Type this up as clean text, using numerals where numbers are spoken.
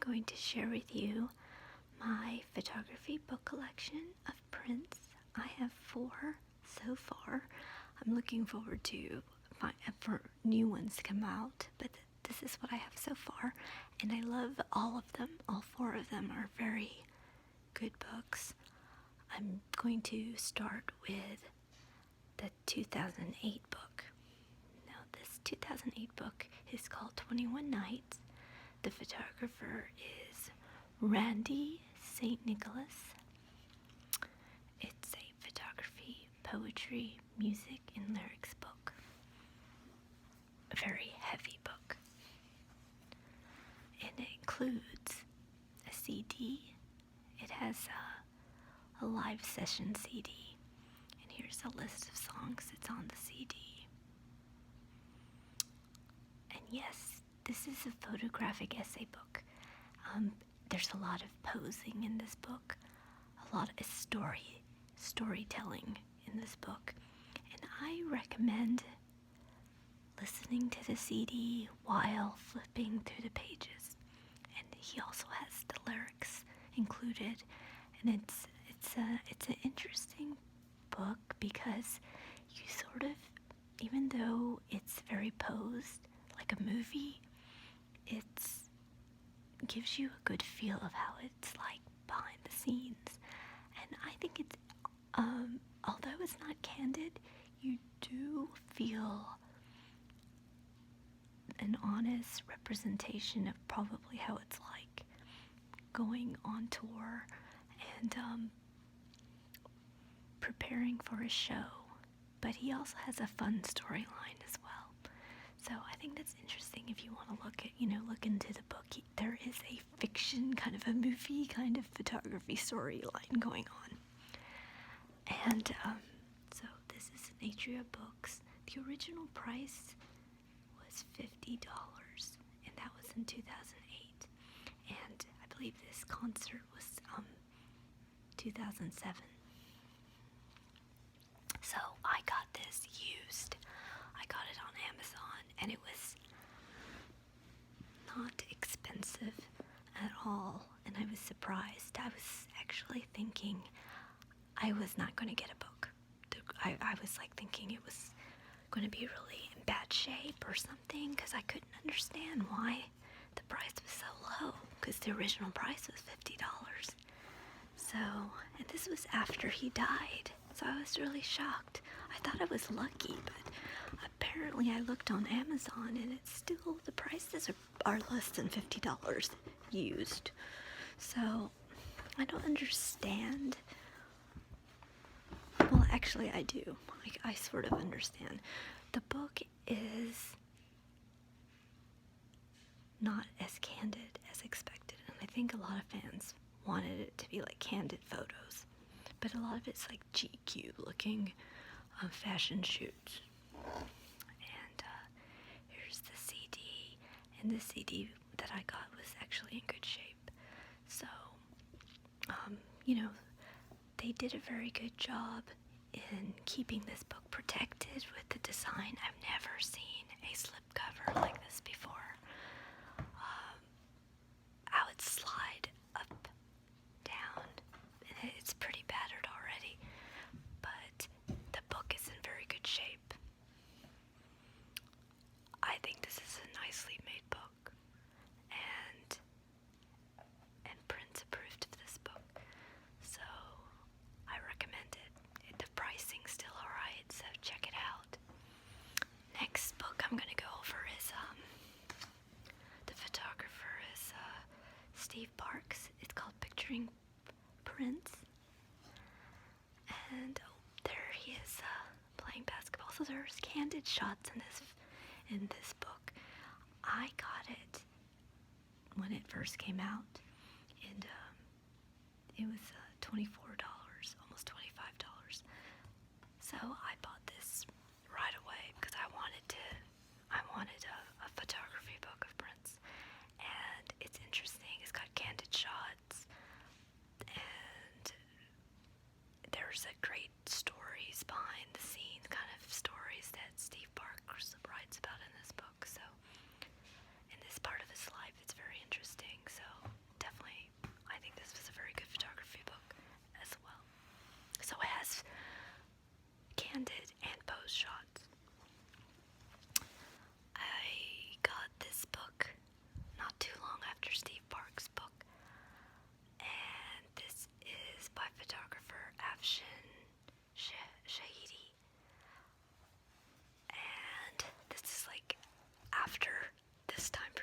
going to share with you my photography book collection of prints. I have 4 so far. I'm looking forward to for new ones to come out, but this is what I have so far, and I love all of them. All 4 of them are very good books. I'm going to start with the 2008 book. Now, this 2008 book is called 21 Nights. The photographer is Randy St. Nicholas. It's a photography, poetry, music, and lyrics book. A very heavy book. And it includes a CD. It has a live session CD. And here's a list of songs that's on the CD. And yes, this is a photographic essay book. There's a lot of posing in this book, a lot of storytelling in this book, and I recommend listening to the CD while flipping through the pages. And he also has the lyrics included, and it's an interesting book because you sort of, even though it's very posed like a movie, it gives you a good feel of how it's like behind the scenes. And I think it's, although it's not candid, you do feel an honest representation of probably how it's like going on tour and preparing for a show. But he also has a fun storyline as well. So I think that's interesting if you want to look into the book. There is a fiction, kind of a movie kind of photography storyline going on. And so this is an Atria Books. The original price was $50, and that was in 2008. And I believe this concert was 2007. So I got this used. I got it on Amazon, and it was not expensive at all, and I was surprised. I was actually thinking I was not going to get a book. I was like thinking it was going to be really in bad shape or something, because I couldn't understand why the price was so low, because the original price was $50. So, and this was after he died, so I was really shocked. I thought I was lucky, but apparently I looked on Amazon and it's still, the prices are less than $50 used. So I don't understand. Well, actually I do. I sort of understand. The book is not as candid as expected, and I think a lot of fans wanted it to be like candid photos, but a lot of it's like GQ looking fashion shoots. And here's the CD, and the CD that I got was actually in good shape. So, they did a very good job in keeping this book protected with the design. I've never seen a slipcover like this before. I would slide up, down, and it's pretty battered already, but the book is in very good shape. I think this is a nicely made book, and Prince approved of this book, so I recommend it. The pricing's still alright, so check it out. Next book I'm going to go over is, the photographer is Steve Parks. It's called Picturing Prince, and there he is playing basketball. So there's candid shots in this book. I got it when it first came out, and it was $24, almost $25. So I bought this right away because I wanted a photography book of Prince, and it's interesting. It's got candid shots, and there's a great stories behind the scenes, kind of stories that Steve Parks writes about in this book. So in this part of his life, it's very interesting. So after this time